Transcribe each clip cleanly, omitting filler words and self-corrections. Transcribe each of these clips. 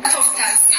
Substance.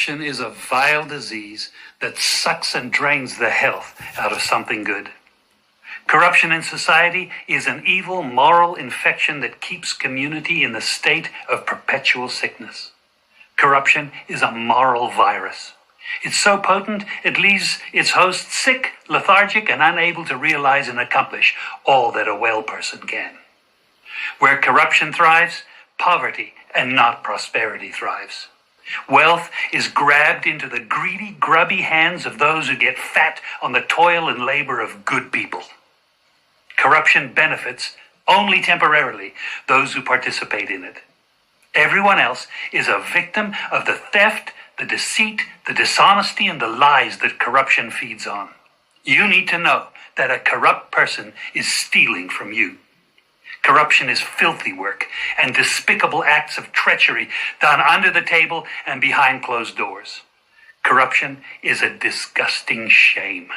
Corruption is a vile disease that sucks and drains the health out of something good. Corruption in society is an evil moral infection that keeps community in the state of perpetual sickness. Corruption is a moral virus. It's so potent it leaves its host sick, lethargic, and unable to realize and accomplish all that a well person can. Where corruption thrives, poverty and not prosperity thrives. Wealth is grabbed into the greedy, grubby hands of those who get fat on the toil and labor of good people. Corruption benefits, only temporarily, those who participate in it. Everyone else is a victim of the theft, the deceit, the dishonesty, and the lies that corruption feeds on. You need to know that a corrupt person is stealing from you. Corruption is filthy work and despicable acts of treachery done under the table and behind closed doors. Corruption is a disgusting shame.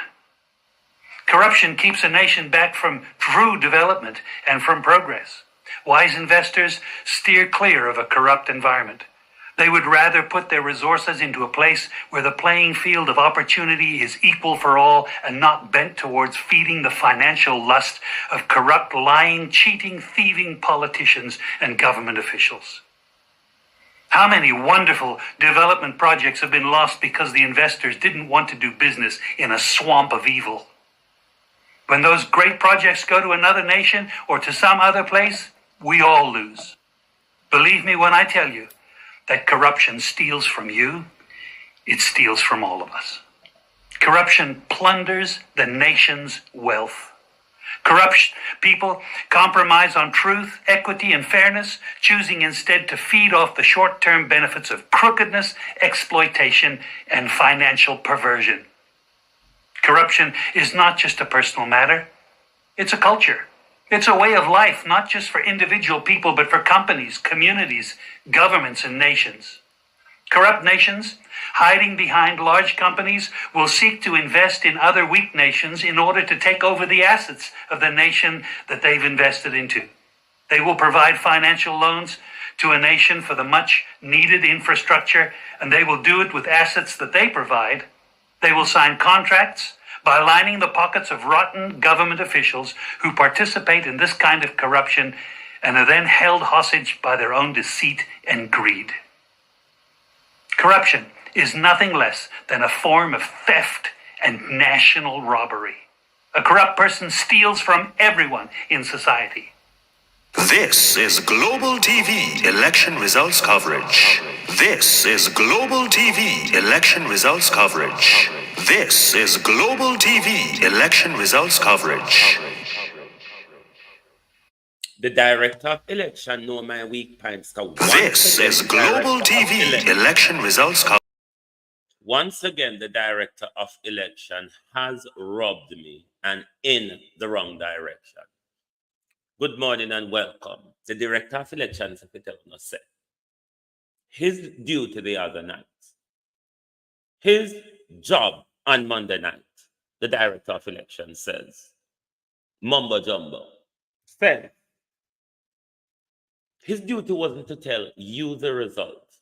Corruption keeps a nation back from true development and from progress. Wise investors steer clear of a corrupt environment. They would rather put their resources into a place where the playing field of opportunity is equal for all and not bent towards feeding the financial lust of corrupt, lying, cheating, thieving politicians and government officials. How many wonderful development projects have been lost because the investors didn't want to do business in a swamp of evil? When those great projects go to another nation or to some other place, we all lose. Believe me when I tell you that corruption steals from you, it steals from all of us. Corruption plunders the nation's wealth. Corrupt people compromise on truth, equity, and fairness, choosing instead to feed off the short-term benefits of crookedness, exploitation, and financial perversion. Corruption is not just a personal matter, it's a culture. It's a way of life, not just for individual people, but for companies, communities, governments, and nations. Corrupt nations, hiding behind large companies, will seek to invest in other weak nations in order to take over the assets of the nation that they've invested into. They will provide financial loans to a nation for the much-needed infrastructure, and they will do it with assets that they provide. They will sign contracts by lining the pockets of rotten government officials who participate in this kind of corruption and are then held hostage by their own deceit and greed. Corruption is nothing less than a form of theft and national robbery. A corrupt person steals from everyone in society. This is Global TV election results coverage. This is Global TV election results coverage. This is Global TV election results coverage. The director of election know my weak points. This is Global TV election results coverage. Once again, the director of election has robbed me and in the wrong direction. Good morning and welcome. The director of elections, if it not said, his duty the other night, his job on Monday night, the director of elections says, mumbo jumbo, said, his duty wasn't to tell you the result.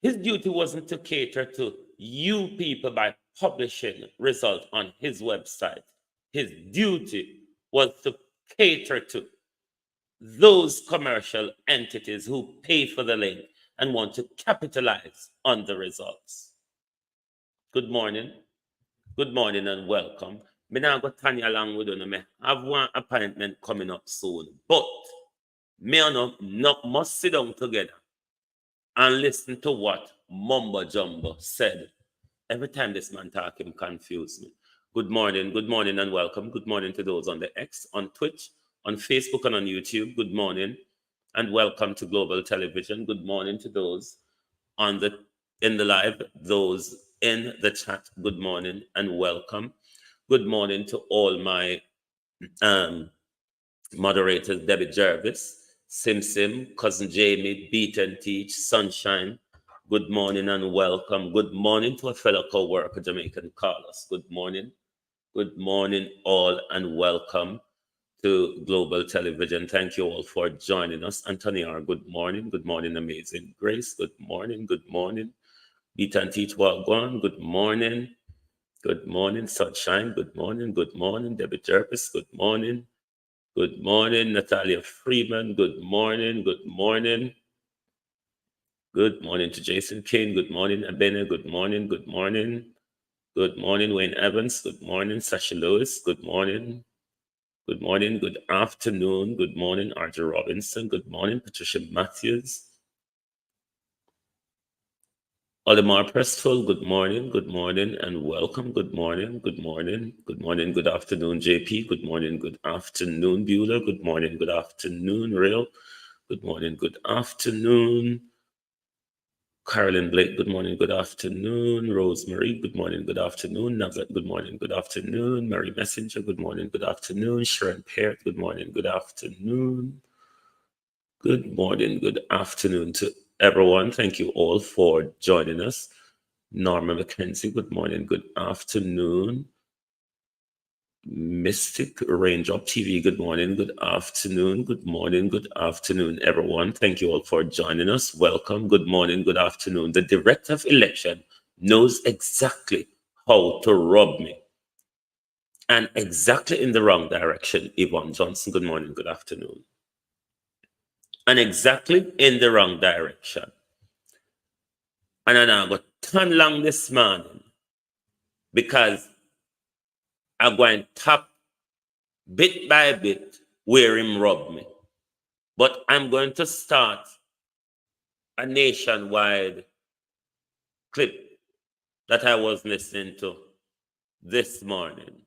His duty wasn't to cater to you people by publishing result on his website. His duty was to cater to those commercial entities who pay for the link and want to capitalize on the results. Good morning and welcome. Me now go Tanya along with you. Me have one appointment coming up soon, but me and you must sit down together and listen to what Mumbo Jumbo said. Every time this man talk, him confuse me. Good morning and welcome. Good morning to those on the X, on Twitch, on Facebook, and on YouTube. Good morning and welcome to Global Television. Good morning to those in the live, those in the chat. Good morning and welcome. Good morning to all my moderators, Debbie Jervis, Sim, Cousin Jamie, Beat and Teach, Sunshine. Good morning and welcome. Good morning to a fellow co-worker, Jamaican Carlos. Good morning all and welcome to Global Television. Thank you all for joining us. Antonia, good morning, Amazing Grace. Good morning. Beat and Teach, Wagwan. Good morning, Sunshine. Good morning, Debbie Jervis. Good morning, Natalia Freeman. Good morning to Jason King. Good morning, Abena. Good morning, Wayne Evans. Good morning, Sasha Lewis. Good morning, good afternoon. Good morning, Arthur Robinson. Good morning, Patricia Matthews. Olimar Pressful, good morning and welcome. Good morning, good afternoon, JP. Good morning, good afternoon, Bueller. Good morning, good afternoon, Real. Good morning, good afternoon, Carolyn Blake. Good morning, good afternoon, Rosemary. Good morning, good afternoon, Nugget. Good morning, good afternoon, Mary Messenger. Good morning, good afternoon, Sharon Peart. Good morning, good afternoon. Good morning, good afternoon to everyone. Thank you all for joining us. Norma McKenzie, good morning, good afternoon. Mystic Raindrop TV, good morning, good afternoon. Good morning, good afternoon, everyone. Thank you all for joining us. Welcome, good morning, good afternoon. The director of election knows exactly how to rob me. And exactly in the wrong direction, Yvonne Johnson, good morning, good afternoon. And exactly in the wrong direction. And I now got turn long this morning because I'm going to tap bit by bit where him robbed me. But I'm going to start a nationwide clip that I was listening to this morning.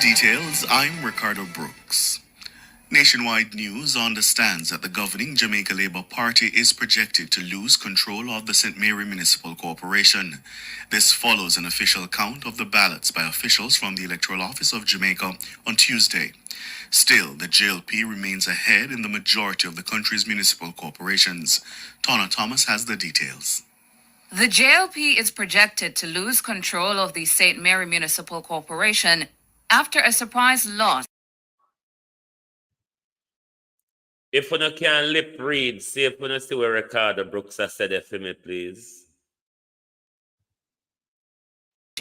Details, I'm Ricardo Brooks. Nationwide News understands that the governing Jamaica Labour Party is projected to lose control of the St. Mary Municipal Corporation. This follows an official count of the ballots by officials from the Electoral Office of Jamaica on Tuesday. Still, the JLP remains ahead in the majority of the country's municipal corporations. Tonna Thomas has the details. The JLP is projected to lose control of the St. Mary Municipal Corporation after a surprise loss. If you can lip read, see if you see where Ricardo Brooks has said it for me, please.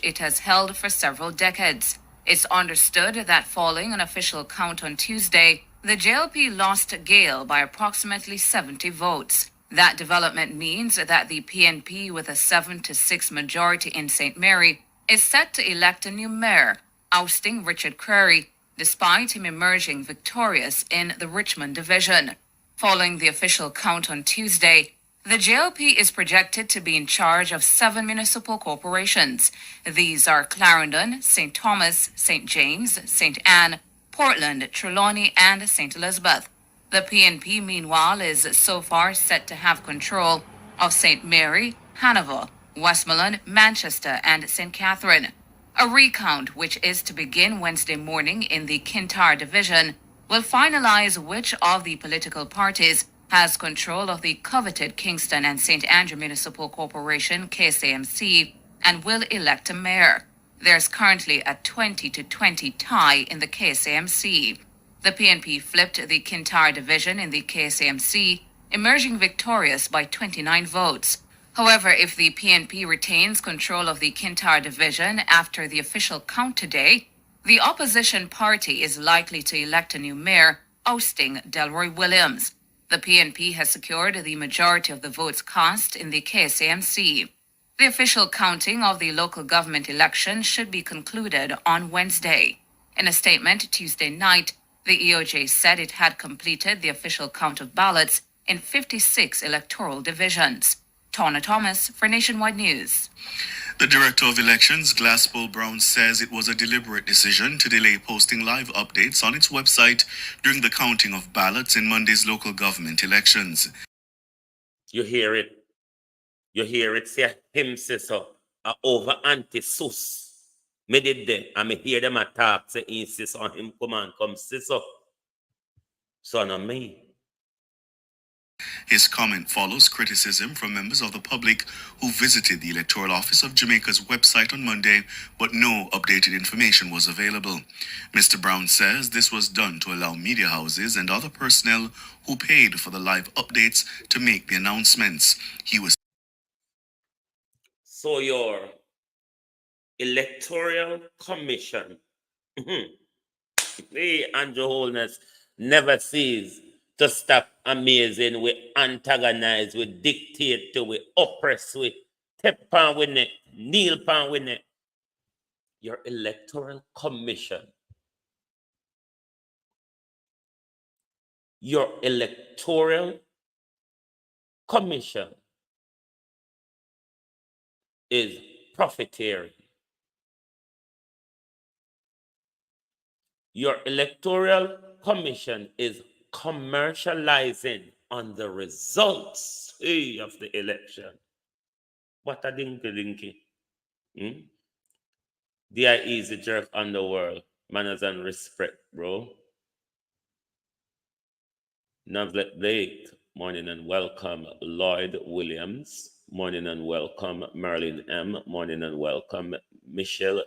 It has held for several decades. It's understood that following an official count on Tuesday, The JLP lost Gale by approximately 70 votes. That development means that the PNP, with a 7-6 majority in St. Mary, is set to elect a new mayor, ousting Richard Creary, despite him emerging victorious in the Richmond division. Following the official count on Tuesday, the JLP is projected to be in charge of 7 municipal corporations. These are Clarendon, St. Thomas, St. James, St. Anne, Portland, Trelawney, and St. Elizabeth. The PNP, meanwhile, is so far set to have control of St. Mary, Hanover, Westmoreland, Manchester, and St. Catherine. A recount, which is to begin Wednesday morning in the Kintyre division, will finalize which of the political parties has control of the coveted Kingston and St. Andrew Municipal Corporation, KSAMC, and will elect a mayor. There's currently a 20-20 tie in the KSAMC. The PNP flipped the Kintyre division in the KSAMC, emerging victorious by 29 votes. However, if the PNP retains control of the Kintyre division after the official count today, the opposition party is likely to elect a new mayor, ousting Delroy Williams. The PNP has secured the majority of the votes cast in the KSAMC. The official counting of the local government election should be concluded on Wednesday. In a statement Tuesday night, the EOJ said it had completed the official count of ballots in 56 electoral divisions. Tawna Thomas for Nationwide News. The Director of Elections, Glasspool Brown, says it was a deliberate decision to delay posting live updates on its website during the counting of ballots in Monday's local government elections. You hear it. You hear it say him say so. Over anti-sus. Me did there. And me hear them attack say insist on him come say so. Son of me. His comment follows criticism from members of the public who visited the Electoral Office of Jamaica's website on Monday, but no updated information was available. Mr. Brown says this was done to allow media houses and other personnel who paid for the live updates to make the announcements. He was So your Electoral Commission, hey, Andrew Holness, never cease to stop amazing, we antagonize, we dictate to, we oppress, we step on with it, kneel on with it. Your Electoral Commission, your Electoral Commission is profiteering. Your Electoral Commission is commercializing on the results of the election. What a dinky. They are easy jerk on the world. Manners and respect, bro. Navlet Blake, morning and welcome. Lloyd Williams, morning and welcome. Marilyn M, morning and welcome. Michelle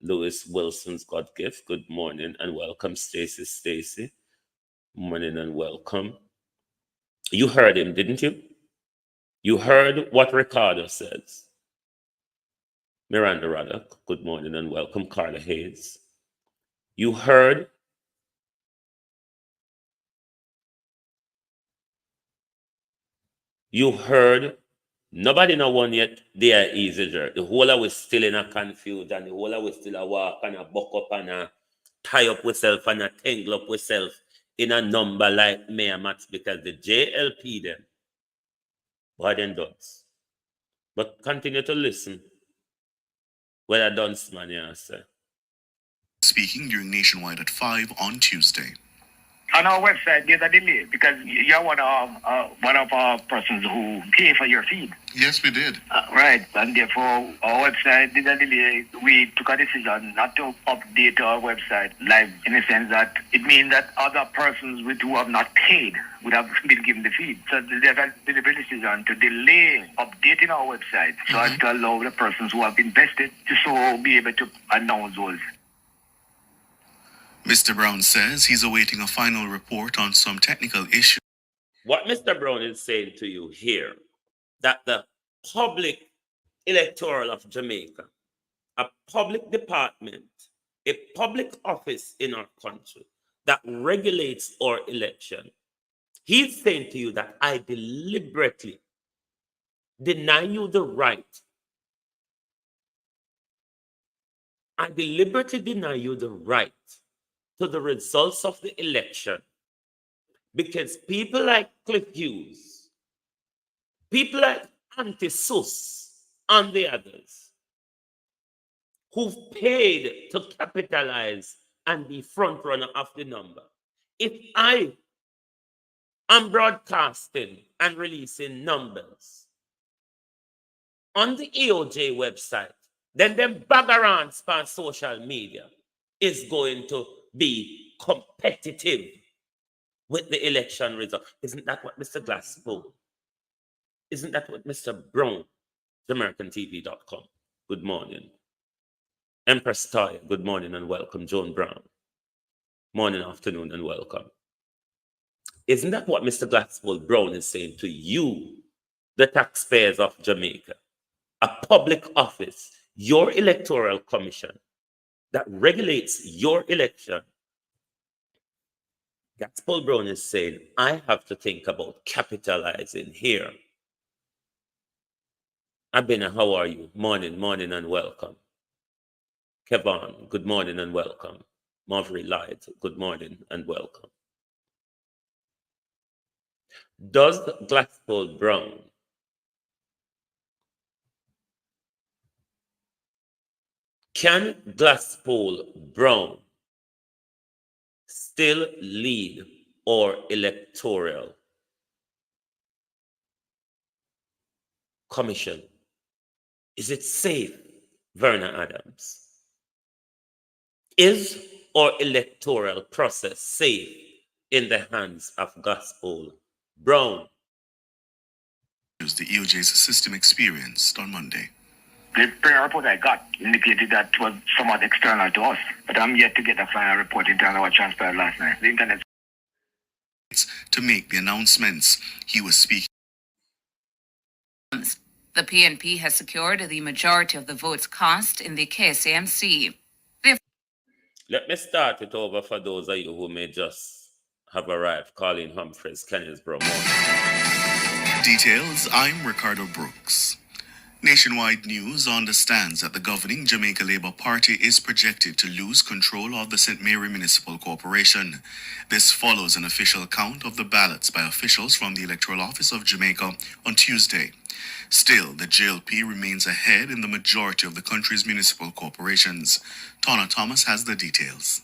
Lewis Wilson's God gift, good morning and welcome. Stacy, morning and welcome. You heard him, didn't you? You heard what Ricardo says. Miranda Raddock, good morning and welcome. Carla Hayes. You heard nobody know one yet. They are easy jerk. The whole of we still in a confusion. The whole of we still a walk and a buck up and a tie up with self and a tangle up with self in a number like Mayor Max because the JLP them, boy them does. But continue to listen. What I done, man, you say. speaking during Nationwide at 5 on Tuesday. On our website, there's a delay because you're one of our persons who pay for your feed. Yes, we did. Right, and therefore our website did a delay. We took a decision not to update our website live in the sense that it means that other persons who have not paid would have been given the feed. So there's a deliberate decision to delay updating our website so as to allow the persons who have invested to so be able to announce those. Mr. Brown says he's awaiting a final report on some technical issues. What Mr. Brown is saying to you here, that the public electoral of Jamaica, a public department, a public office in our country that regulates our election, he's saying to you that I deliberately deny you the right. I deliberately deny you the right to the results of the election because people like Cliff Hughes, people like Anti-Sus and the others who've paid to capitalize and be front runner of the number. If I am broadcasting and releasing numbers on the EOJ website, then them bagarants on social media is going to be competitive with the election result. Isn't that what Mr. Glass spoke? Isn't that what Mr. Brown, AmericanTV.com? Good morning. Empress Toya, good morning and welcome. Joan Brown, morning, afternoon, and welcome. Isn't that what Mr. Glasspool Brown is saying to you, the taxpayers of Jamaica? A public office, your electoral commission that regulates your election. Glasspool Brown is saying, I have to think about capitalizing here. Abena, how are you? Morning, morning, and welcome. Kevon, good morning and welcome. Marjorie Light, good morning and welcome. Does Glasspool Brown can Glasspool Brown still lead our electoral commission? Is it safe, Verna Adams? Is our electoral process safe in the hands of Glasspool Brown? The EOJ's system experienced on Monday. The prayer report I got indicated that it was somewhat external to us, but I'm yet to get a final report in terms of what transpired last night. The internet. To make the announcements, he was speaking. The PNP has secured the majority of the votes cast in the KSAMC. Let me start it over for those of you who may just have arrived. Colleen Humphreys, Kennisborough morning. Details, I'm Ricardo Brooks. Nationwide News understands that the governing Jamaica Labour Party is projected to lose control of the St. Mary Municipal Corporation. This follows an official count of the ballots by officials from the Electoral Office of Jamaica on Tuesday. Still, the JLP remains ahead in the majority of the country's municipal corporations. Tonna Thomas has the details.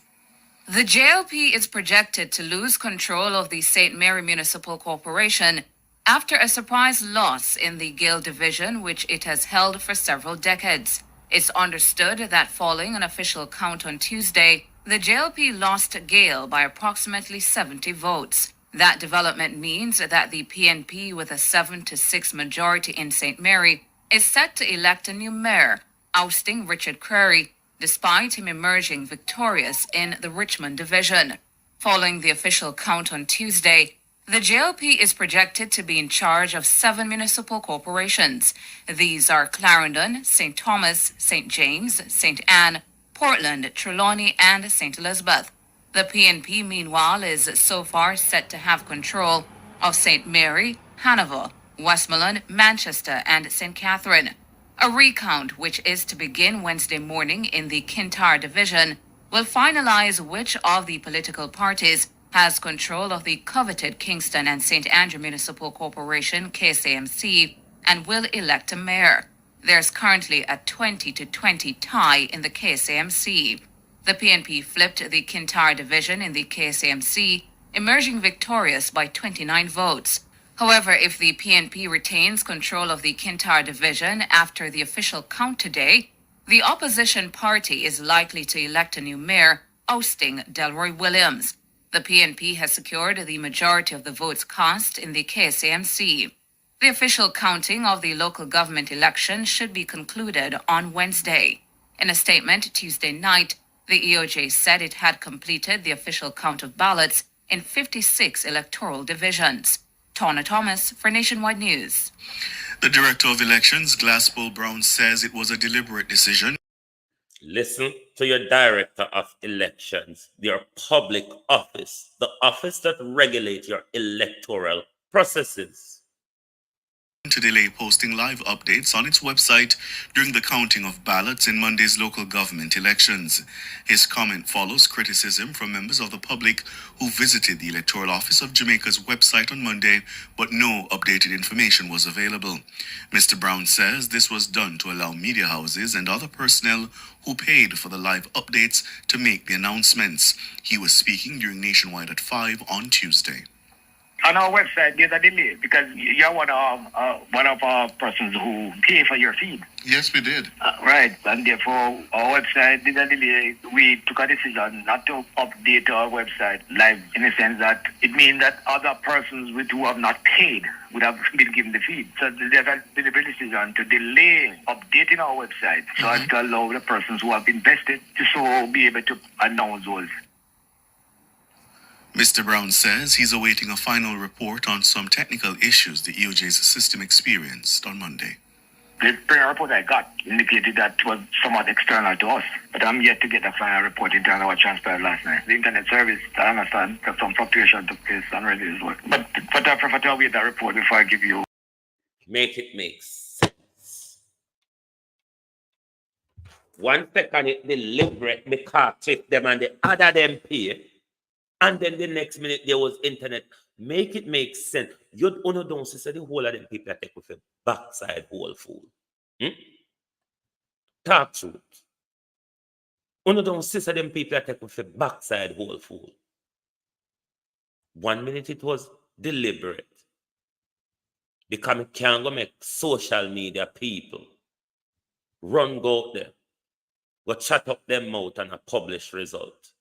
The JLP is projected to lose control of the St. Mary Municipal Corporation after a surprise loss in the Gale division, which it has held for several decades. It's understood that following an official count on Tuesday, the JLP lost Gale by approximately 70 votes. That development means that the PNP, with a 7-6 majority in St. Mary, is set to elect a new mayor, ousting Richard Creary, despite him emerging victorious in the Richmond division. Following the official count on Tuesday, the JLP is projected to be in charge of 7 municipal corporations. These are Clarendon, St. Thomas, St. James, St. Anne, Portland, Trelawney, and St. Elizabeth. The PNP, meanwhile, is so far set to have control of St. Mary, Hanover, Westmoreland, Manchester, and St. Catherine. A recount, which is to begin Wednesday morning in the Kintyre division, will finalize which of the political parties has control of the coveted Kingston and St. Andrew Municipal Corporation, KSAMC, and will elect a mayor. There's currently a 20-20 tie in the KSAMC. The PNP flipped the Kintyre division in the KSAMC, emerging victorious by 29 votes. However, if the PNP retains control of the Kintyre division after the official count today, the opposition party is likely to elect a new mayor, ousting Delroy Williams. The PNP has secured the majority of the votes cast in the KSAMC. The official counting of the local government election should be concluded on Wednesday. In a statement Tuesday night, the EOJ said it had completed the official count of ballots in 56 electoral divisions. Tonna Thomas for Nationwide News. The Director of Elections, Glasspool Brown, says it was a deliberate decision. Listen to your director of elections, your public office, the office that regulates your electoral processes. To delay posting live updates on its website during the counting of ballots in Monday's local government elections. His comment follows criticism from members of the public who visited the Electoral Office of Jamaica's website on Monday, but no updated information was available. Mr. Brown says this was done to allow media houses and other personnel who paid for the live updates to make the announcements. He was speaking during Nationwide at 5 on Tuesday. On our website, there's a delay because you're one of our persons who pay for your feed. Yes, we did. Right, and therefore our website did a delay. We took a decision not to update our website live in the sense that it means that other persons who have not paid would have been given the feed. So there's a deliberate decision to delay updating our website so as to allow the persons who have invested to so be able to announce those. Mr. Brown says he's awaiting a final report on some technical issues the EOJ's system experienced on Monday. The prior report I got indicated that it was somewhat external to us, but I'm yet to get a final report in terms of what transpired last night. The internet service, I understand, that some fluctuation took place and ready as well. But I prefer to await that report before I give you. Make it make sense. 1 second it deliberate because click them and the other them pay. And then the next minute there was internet. Make it make sense. You don't see the whole of them people that take with a backside whole fool. Talk truth. You don't see them people that take with a backside whole fool. 1 minute it was deliberate. Because it can't go make social media people run go out there, go chat up them mouth and a publish result.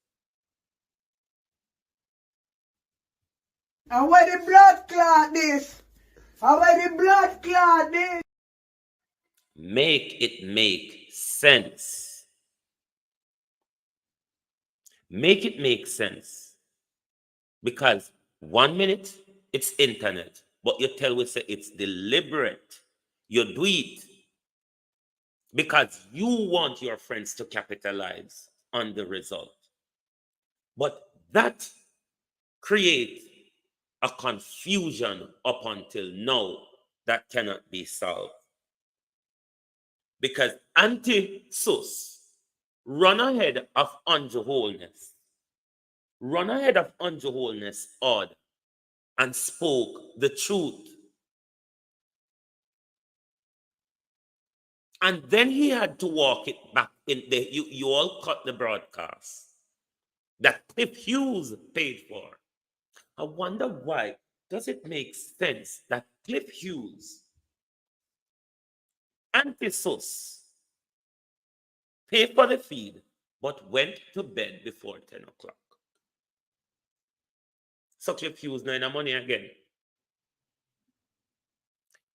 And where the blood clot this? And where the blood clot this? Make it make sense. Make it make sense. Because 1 minute, it's internet. But you tell we say it's deliberate. You do it because you want your friends to capitalize on the result. But that creates a confusion up until now that cannot be solved. Because anti-sus run ahead of Anju Wholeness, order, and spoke the truth. And then he had to walk it back in the you all cut the broadcast that Cliff Hughes paid for. I wonder why. Does it make sense that Cliff Hughes, anti-sus, paid for the feed, but went to bed before 10 o'clock? So Cliff Hughes not in the money again.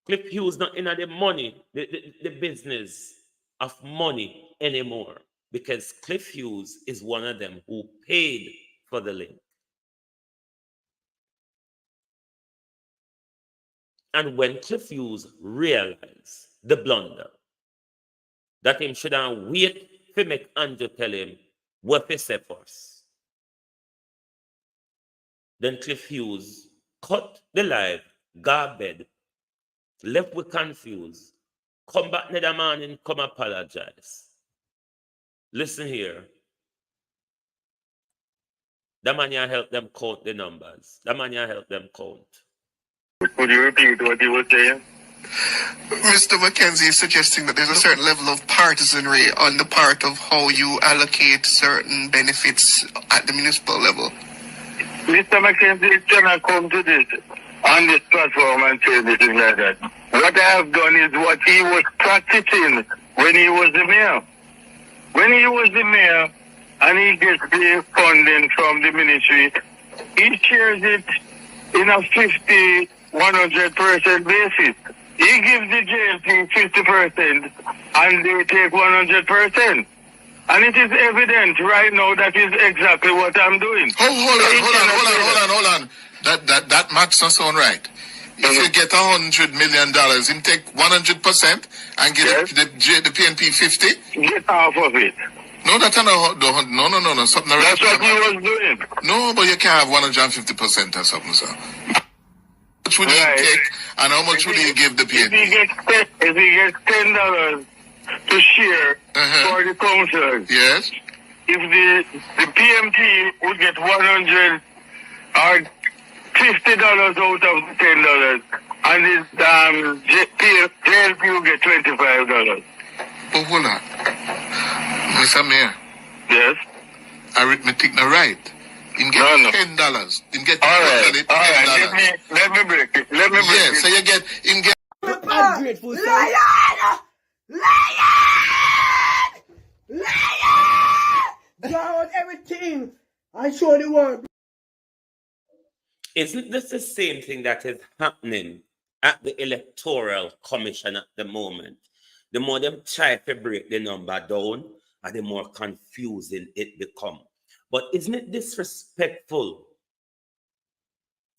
Cliff Hughes not in the money, the business of money anymore. Because Cliff Hughes is one of them who paid for the link. And when Cliff Hughes realized the blunder, that him should have wait to make Andrew tell him what he said first. Then Cliff Hughes cut the live, got bed, left with confused, come back next morning, come apologize. Listen here. The man here help them count the numbers. The man here help them count. Could you repeat what you were saying? Mr. McKenzie is suggesting that there's a certain level of partisanry on the part of how you allocate certain benefits at the municipal level. Mr. McKenzie cannot come to this on this platform and say anything like that. What I have done is what he was practicing when he was the mayor. When he was the mayor and he gets the funding from the ministry, he shares it in a 100% basis. He gives the jail team 50% and they take 100%. And it is evident right now that is exactly what I'm doing. Hold on. That maths doesn't sound right. If you get $100 million, him take 100% and get Yes. the PNP 50. Get half of it. No, that's not no. Something That's what he was doing. No, but you can't have 150% or something, sir. How much would he Right. take and how much would he give the If he PNP? gets $10 to share for the councillors, Yes? if the PMT would get 100 or $50 out of the $10, and the JLP will get $25. But hold on. Mr. Mayor, Yes. arithmetic not right. Him get No. $10. Him get All right. $10. All right. Let me break it. Yeah, so you get him get Ungrateful son. Lion! Draw out everything and show the world. Isn't this the same thing that is happening at the Electoral Commission at the moment? The more them try to break the number down, and the more confusing it becomes. But isn't it disrespectful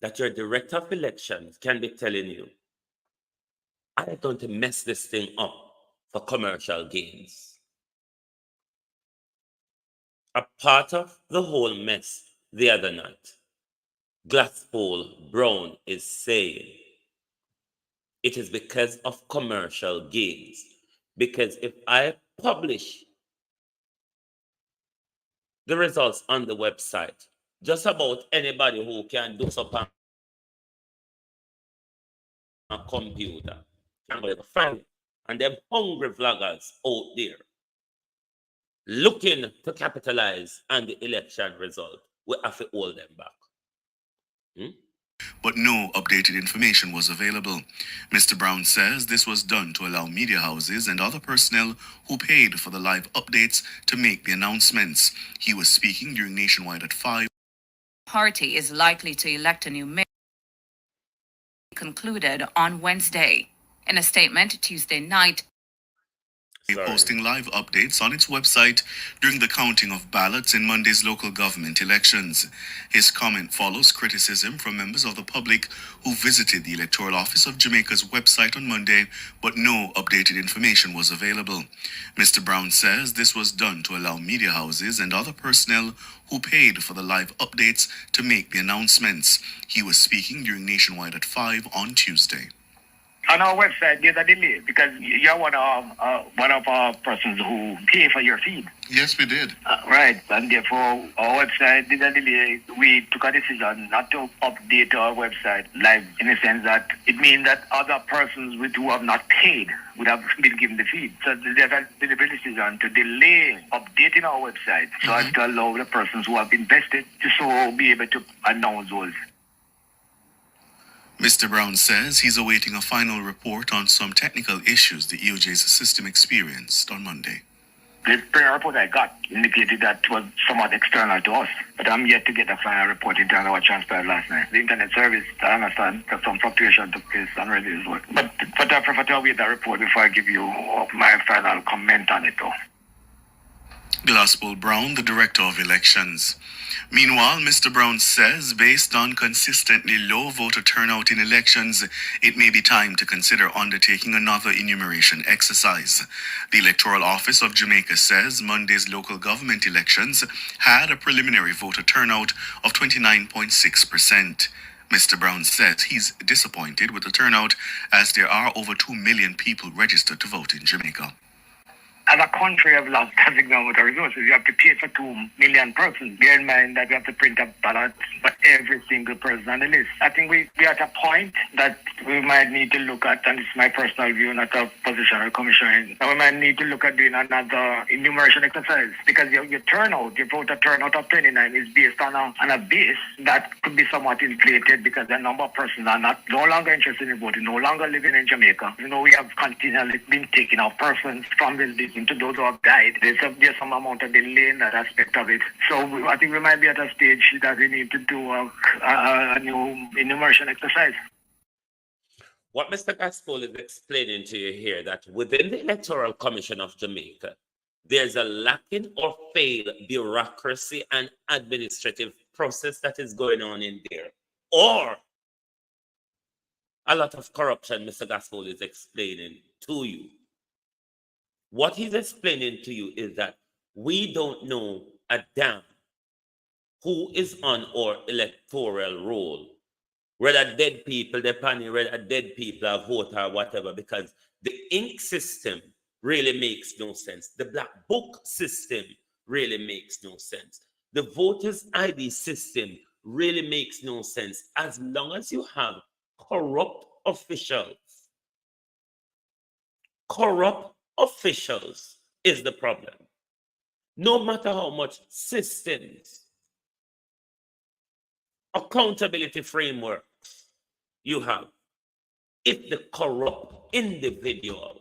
that your director of elections can be telling you, I'm going to mess this thing up for commercial gains? A part of the whole mess the other night, Glasspool Brown is saying it is because of commercial gains. Because if I publish the results on the website, just about anybody who can do something on a computer can go able to find it. And them hungry vloggers out there looking to capitalize on the election result, we have to hold them back. But no updated information was available. Mr. Brown says this was done to allow media houses and other personnel who paid for the live updates to make the announcements. He was speaking during Nationwide at 5. Party is likely to elect a new mayor, concluded on Wednesday. In a statement Tuesday night, Posting live updates on its website during the counting of ballots in Monday's local government elections. His comment follows criticism from members of the public who visited the Electoral Office of Jamaica's website on Monday, but no updated information was available. Mr. Brown says this was done to allow media houses and other personnel who paid for the live updates to make the announcements. He was speaking during Nationwide at 5 on Tuesday. On our website, there's a delay because you're one of our persons who pay for your feed. Yes, we did. Right, and therefore our website did a delay. We took a decision not to update our website live in the sense that it means that other persons who have not paid would have been given the feed. So there's a deliberate decision to delay updating our website so as to allow the persons who have invested to so be able to announce those. Mr. Brown says he's awaiting a final report on some technical issues the EOJ's system experienced on Monday. The prior report I got indicated that it was somewhat external to us, but I'm yet to get a final report in terms of what transpired last night. The internet service, I understand that some fluctuation took place and really is work. But I prefer to await that report before I give you my final comment on it, though. Glasspool Brown, the Director of Elections. Meanwhile, Mr. Brown says based on consistently low voter turnout in elections, it may be time to consider undertaking another enumeration exercise. The Electoral Office of Jamaica says Monday's local government elections had a preliminary voter turnout of 29.6%. Mr. Brown says he's disappointed with the turnout as there are over 2 million people registered to vote in Jamaica. As a country of lost having no voter resources, you have to pay for 2 million persons. Bear in mind that we have to print a ballot for every single person on the list. I think we're at a point that we might need to look at, and this is my personal view, not a position or commission, we might need to look at doing another enumeration exercise because your turnout, your voter turnout of 29 is based on a base that could be somewhat inflated because the number of persons are no longer interested in voting, no longer living in Jamaica. You know, we have continually been taking our persons from the list into those who have died. There's some amount of delay in that aspect of it. So I think we might be at a stage that we need to do a new enumeration exercise. What Mr. Gaskell is explaining to you here, that within the Electoral Commission of Jamaica, there's a lacking or failed bureaucracy and administrative process that is going on in there. Or a lot of corruption Mr. Gaskell is explaining to you. What he's explaining to you is that we don't know a damn who is on our electoral roll, whether dead people, depending whether dead people are vote or whatever, because the ink system really makes no sense. The black book system really makes no sense. The voters ID system really makes no sense as long as you have corrupt officials. Corrupt officials is the problem. No matter how much systems, accountability frameworks you have, if the corrupt individual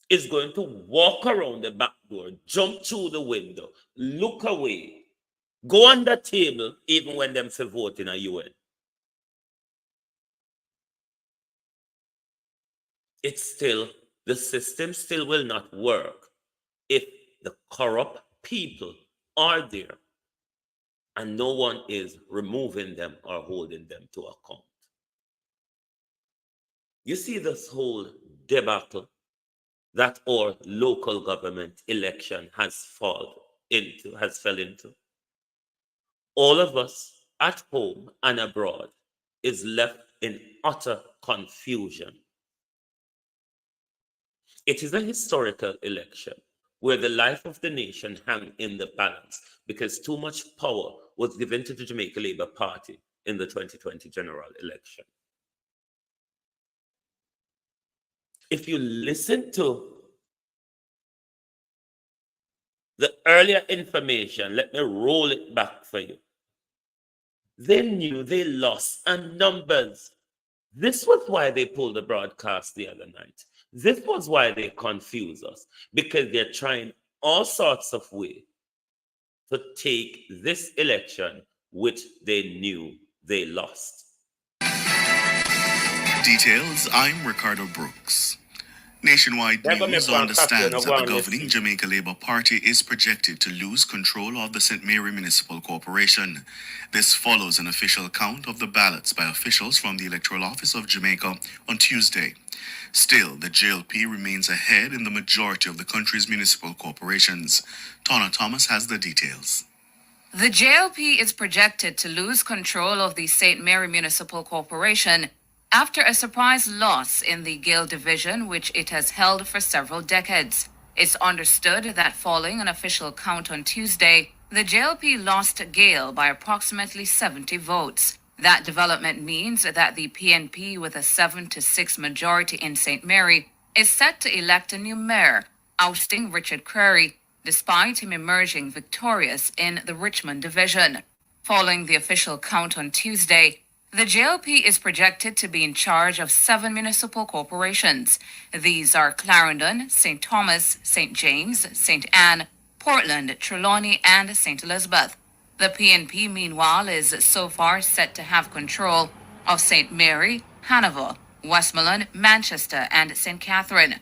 is going to walk around the back door, jump through the window, look away, go on the table, even when them say vote in a UN, it's still, the system still will not work if the corrupt people are there and no one is removing them or holding them to account. You see this whole debacle that our local government election has fell into. All of us at home and abroad is left in utter confusion. It is a historical election where the life of the nation hung in the balance because too much power was given to the Jamaica Labour Party in the 2020 general election. If you listen to the earlier information, let me roll it back for you. They knew they lost in numbers. This was why they pulled the broadcast the other night. This was why they confuse us, because they're trying all sorts of ways to take this election, which they knew they lost. Details, I'm Ricardo Brooks. Nationwide news understands that the governing Jamaica Labour Party is projected to lose control of the St. Mary Municipal Corporation. This follows an official count of the ballots by officials from the Electoral Office of Jamaica on Tuesday. Still, the JLP remains ahead in the majority of the country's municipal corporations. Tonna Thomas has the details. The JLP is projected to lose control of the St. Mary Municipal Corporation after a surprise loss in the Gale division, which it has held for several decades. It's understood that following an official count on Tuesday, the JLP lost Gale by approximately 70 votes. That development means that the PNP, with a 7-6 majority in St. Mary, is set to elect a new mayor, ousting Richard Creary, despite him emerging victorious in the Richmond division. Following the official count on Tuesday, the JLP is projected to be in charge of 7 municipal corporations. These are Clarendon, St. Thomas, St. James, St. Anne, Portland, Trelawney, and St. Elizabeth. The PNP, meanwhile, is so far set to have control of St. Mary, Hanover, Westmoreland, Manchester, and St. Catherine.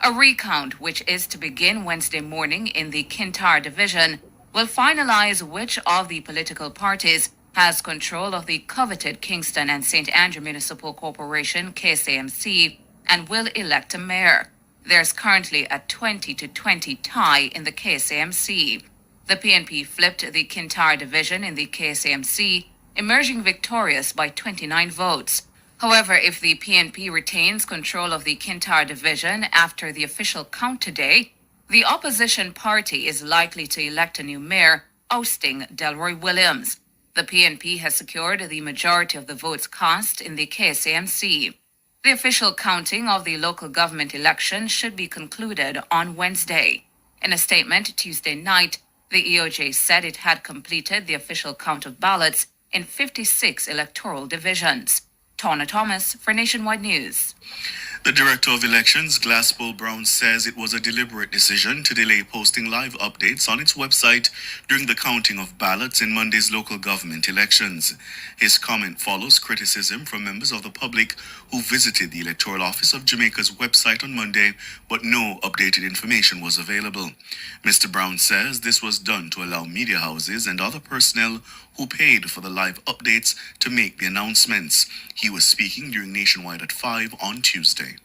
A recount, which is to begin Wednesday morning in the Kintyre division, will finalize which of the political parties has control of the coveted Kingston and St. Andrew Municipal Corporation, KSAMC, and will elect a mayor. There's currently a 20-20 tie in the KSAMC. The PNP flipped the Kintyre division in the KSAMC, emerging victorious by 29 votes. However, if the PNP retains control of the Kintyre division after the official count today, the opposition party is likely to elect a new mayor, ousting Delroy Williams. The PNP has secured the majority of the votes cast in the KSAMC. The official counting of the local government election should be concluded on Wednesday. In a statement Tuesday night, the EOJ said it had completed the official count of ballots in 56 electoral divisions. Tonna Thomas for Nationwide News. The Director of Elections, Glasspool Brown, says it was a deliberate decision to delay posting live updates on its website during the counting of ballots in Monday's local government elections. His comment follows criticism from members of the public who visited the Electoral Office of Jamaica's website on Monday, but no updated information was available. Mr. Brown says this was done to allow media houses and other personnel who paid for the live updates to make the announcements. He was speaking during Nationwide at 5 on Tuesday.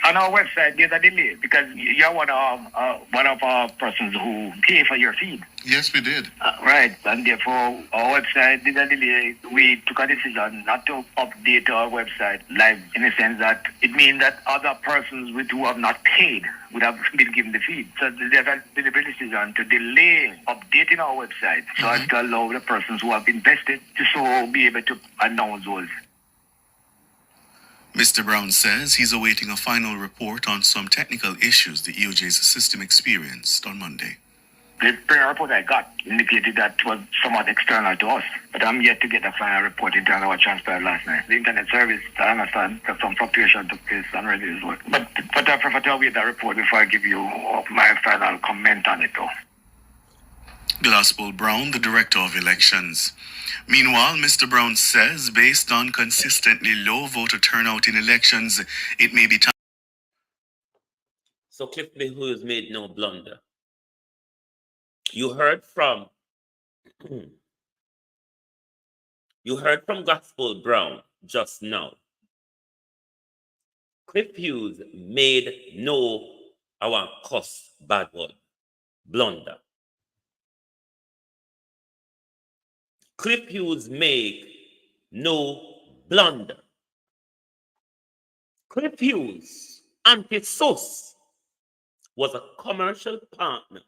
On our website, there's a delay because you're one of our persons who pay for your feed. Yes, we did. Right, and therefore our website did a delay. We took a decision not to update our website live in the sense that it means that other persons who have not paid would have been given the feed. So there's a deliberate decision to delay updating our website so as to allow the persons who have invested to so be able to announce those. Mr. Brown says he's awaiting a final report on some technical issues the EOJ's system experienced on Monday. The prior report I got indicated that it was somewhat external to us, but I'm yet to get the final report in terms of what transpired last night. The internet service, I understand that some fluctuation took place and ready as well. But I prefer to wait that report before I give you my final comment on it, though. Glasspool Brown, the Director of Elections. Meanwhile, Mr. Brown says based on consistently low voter turnout in elections, it may be time. So Cliff Behoes made no blunder. You heard from Gospel Brown just now. Cliff Hughes made no, I want cuss bad word, blunder. Cliff Hughes made no blunder. Cliff Hughes, anti-sus, was a commercial partner.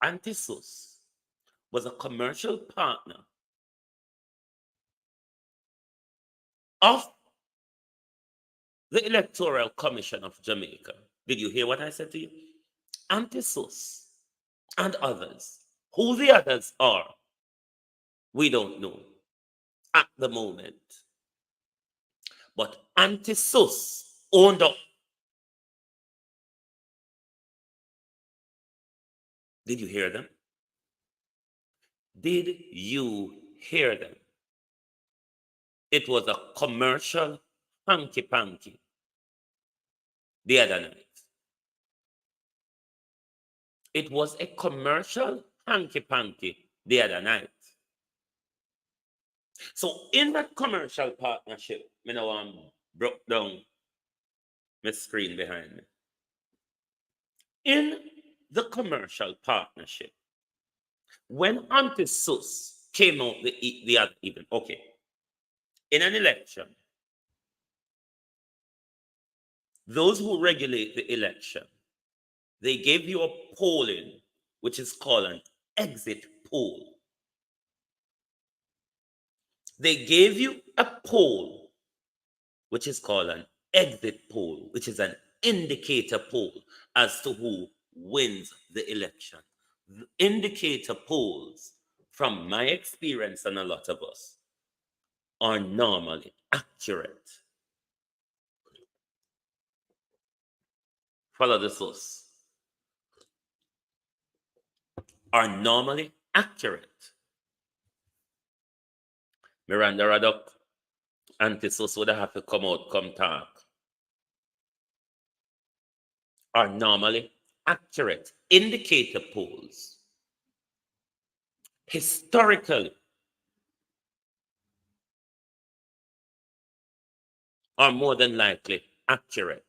Anti-sus was a commercial partner of the Electoral Commission of Jamaica. Did you hear what I said to you? Anti-sus and others. Who the others are, we don't know at the moment. But anti-sus owned up. Did you hear them? Did you hear them? It was a commercial hanky-panky the other night. It was a commercial hanky-panky the other night. So in that commercial partnership, I now broke down my screen behind me. In the commercial partnership, when anti-sus came out the other evening, okay, in an election, those who regulate the election, they gave you a polling, which is called an exit poll. They gave you a poll, which is called an exit poll, which is an indicator poll as to who wins the election. The indicator polls, from my experience and a lot of us, are normally accurate. Follow the source. Are normally accurate. Miranda Raddock, anti-sus would have to come out, come talk. Are normally accurate. Indicator polls, historically, are more than likely accurate.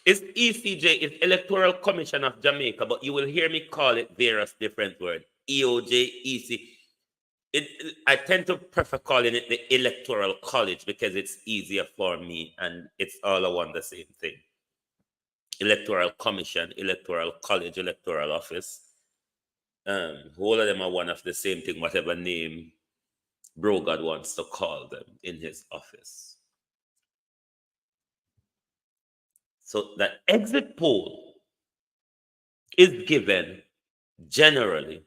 It's ECJ, it's Electoral Commission of Jamaica, but you will hear me call it various different words. EOJ, EC. I tend to prefer calling it the Electoral College because it's easier for me and it's all one the same thing. Electoral Commission, Electoral College, Electoral Office. All of them are one of the same thing, whatever name Brogard wants to call them in his office. So that exit poll is given generally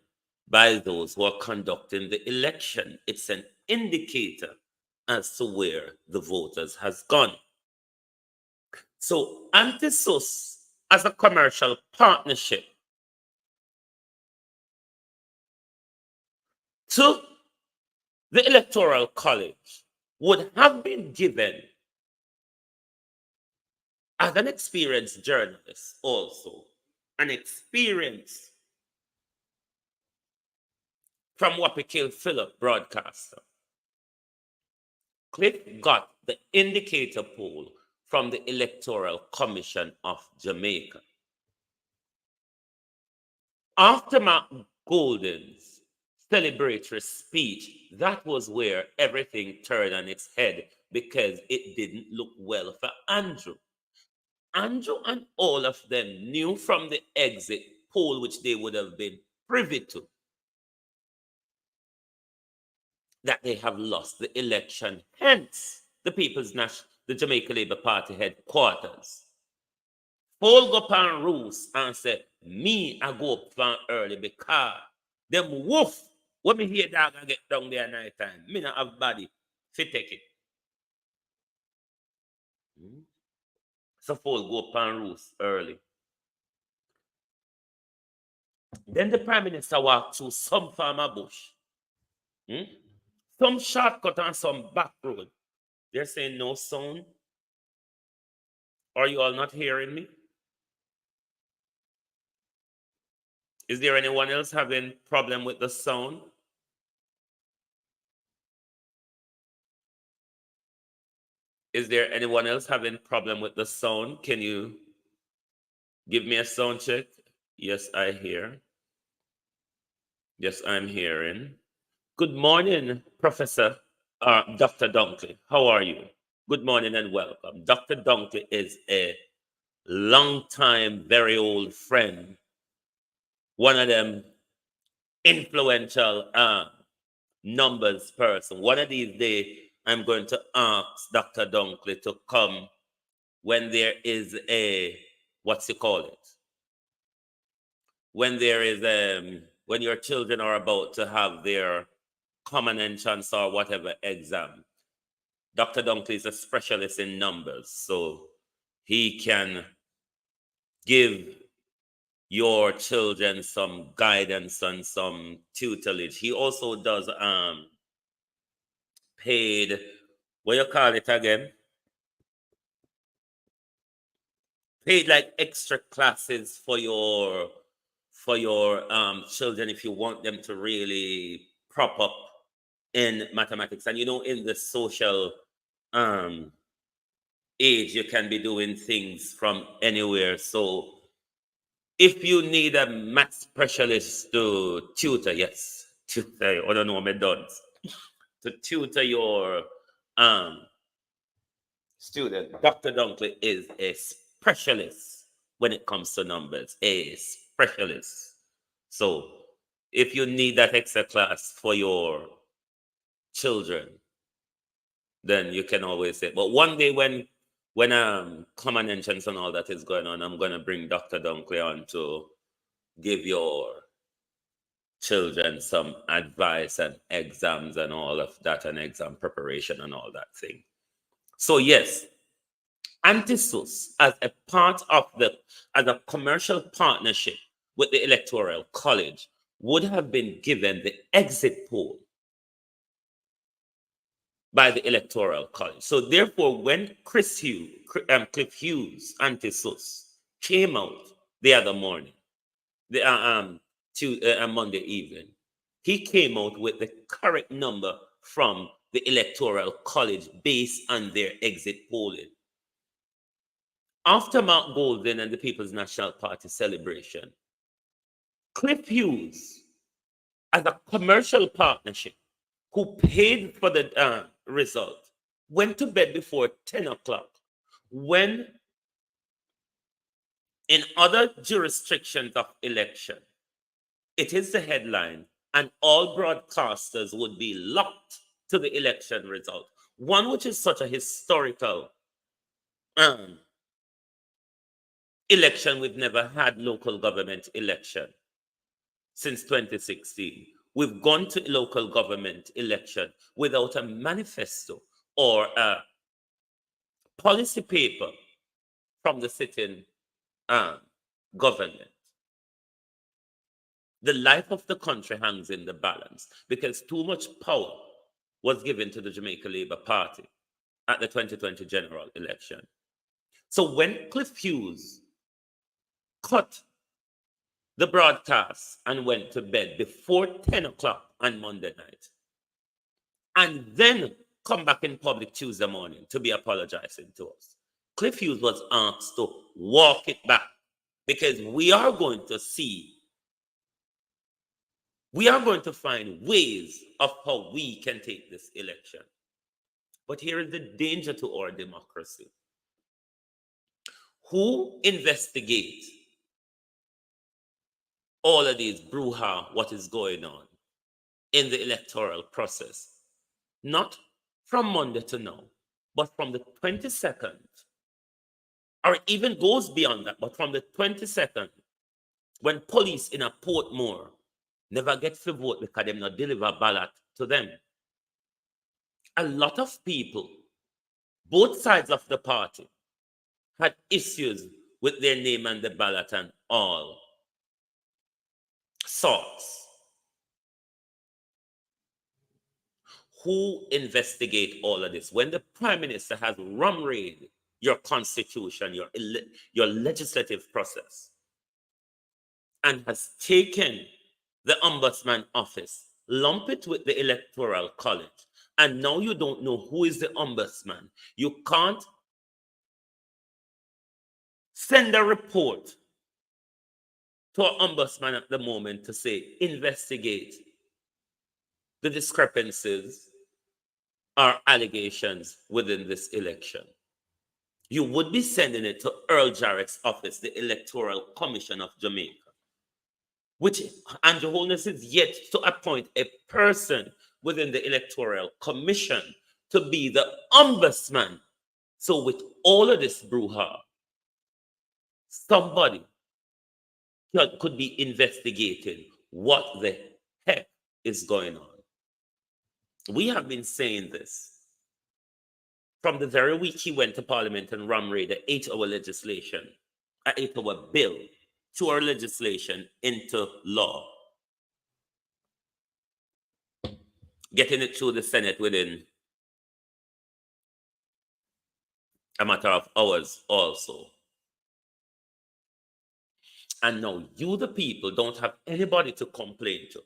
by those who are conducting the election. It's an indicator as to where the voters has gone. So anti-SUS as a commercial partnership to the Electoral College would have been given as an experienced journalist, also an experience from Wapikill Phillip broadcaster. Cliff got the indicator poll from the Electoral Commission of Jamaica. After Mark Golden's celebratory speech, that was where everything turned on its head because it didn't look well for Andrew. Andrew and all of them knew from the exit poll, which they would have been privy to, that they have lost the election. Hence, the Jamaica Labour Party headquarters Paul go up and roost and say, me, I go up from early because them wolf, when me hear dog I get down there night time, me not have body to take it. So Paul go up and roost early. Then the Prime Minister walked through some farmer bush, some shortcut and some back road. They're saying no sound. Are you all not hearing me? Is there anyone else having problem with the sound? Is there anyone else having problem with the sound? Can you give me a sound check? Yes, I hear. Yes, I'm hearing. Good morning, Professor Dr. Dunkley. How are you? Good morning and welcome. Dr. Dunkley is a long-time, very old friend. One of them influential numbers person. One of these days, I'm going to ask Dr. Dunkley to come when there is a, what's you call it? When there is when your children are about to have their common entrance or whatever exam. Dr. Dunkley is a specialist in numbers, so he can give your children some guidance and some tutelage. He also does paid, what you call it again? Paid like extra classes for your children if you want them to really prop up in mathematics. And you know, in the social age, you can be doing things from anywhere. So if you need a math specialist to tutor, yes, tutor, I don't know what my does, to tutor your student, Dr. Dunkley is a specialist when it comes to numbers, a specialist. So if you need that extra class for your children, then you can always say. But one day when common entrance and all that is going on, I'm gonna bring Dr. Dunkley on to give your children some advice and exams and all of that, and exam preparation and all that thing. So yes, anti-SUS as a part of as a commercial partnership with the Electoral College would have been given the exit poll by the Electoral College. So therefore, when Cliff Hughes, anti-SUS, came out the other morning, Monday evening, he came out with the correct number from the Electoral College based on their exit polling. After Mark Golden and the People's National Party celebration, Cliff Hughes, as a commercial partnership, who paid for the result, went to bed before 10 o'clock, when in other jurisdictions of election, it is the headline, and all broadcasters would be locked to the election result. One which is such a historical election, we've never had local government election since 2016. We've gone to local government election without a manifesto or a policy paper from the sitting government. The life of the country hangs in the balance because too much power was given to the Jamaica Labour Party at the 2020 general election. So when Cliff Hughes cut the broadcast and went to bed before 10 o'clock on Monday night, and then come back in public Tuesday morning to be apologizing to us, Cliff Hughes was asked to walk it back because we are going to find ways of how we can take this election. But here is the danger to our democracy. Who investigates all of these brouhaha, what is going on in the electoral process? Not from Monday to now, but from the 22nd, or it even goes beyond that, but from the 22nd, when police in a Portmore never get to vote because them not deliver ballot to them. A lot of people, both sides of the party, had issues with their name and the ballot and all sorts. Who investigate all of this? When the Prime Minister has rum-raided your constitution, your legislative process, and has taken the ombudsman office, lump it with the electoral college, and now you don't know who is the ombudsman. You can't send a report to an ombudsman at the moment to say, investigate the discrepancies or allegations within this election. You would be sending it to Earl Jarrett's office, the Electoral Commission of Jamaica, which Andrew Holness is yet to appoint a person within the Electoral Commission to be the ombudsman. So with all of this brouhaha, somebody could be investigating what the heck is going on. We have been saying this from the very week he went to Parliament and rum-raided the 8-hour legislation, an 8-hour bill to our legislation into law, getting it through the Senate within a matter of hours also. And now you, the people, don't have anybody to complain to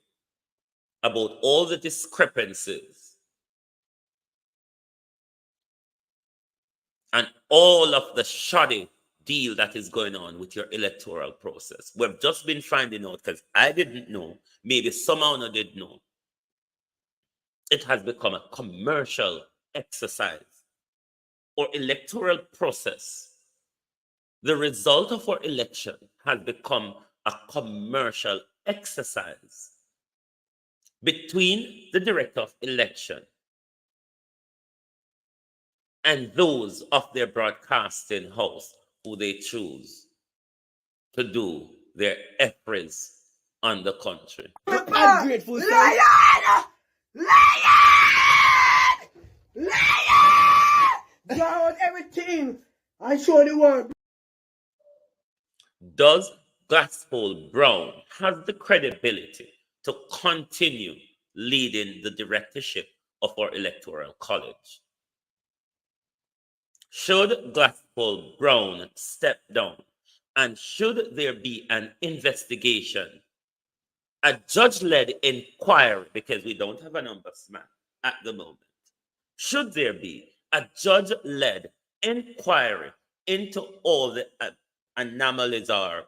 about all the discrepancies and all of the shoddy deal that is going on with your electoral process. We've just been finding out, because I didn't know, maybe someone did know, it has become a commercial exercise or electoral process. The result of our election has become a commercial exercise between the director of election and those of their broadcasting house who they choose to do their efforts on the country. Ungrateful lion! Lion! Lion! Draw out everything and show the world. Does Glasspool Brown have the credibility to continue leading the directorship of our electoral college? Should Glasspool Brown step down, and should there be an investigation, a judge-led inquiry, because we don't have an ombudsman at the moment, should there be a judge-led inquiry into all the anomalies or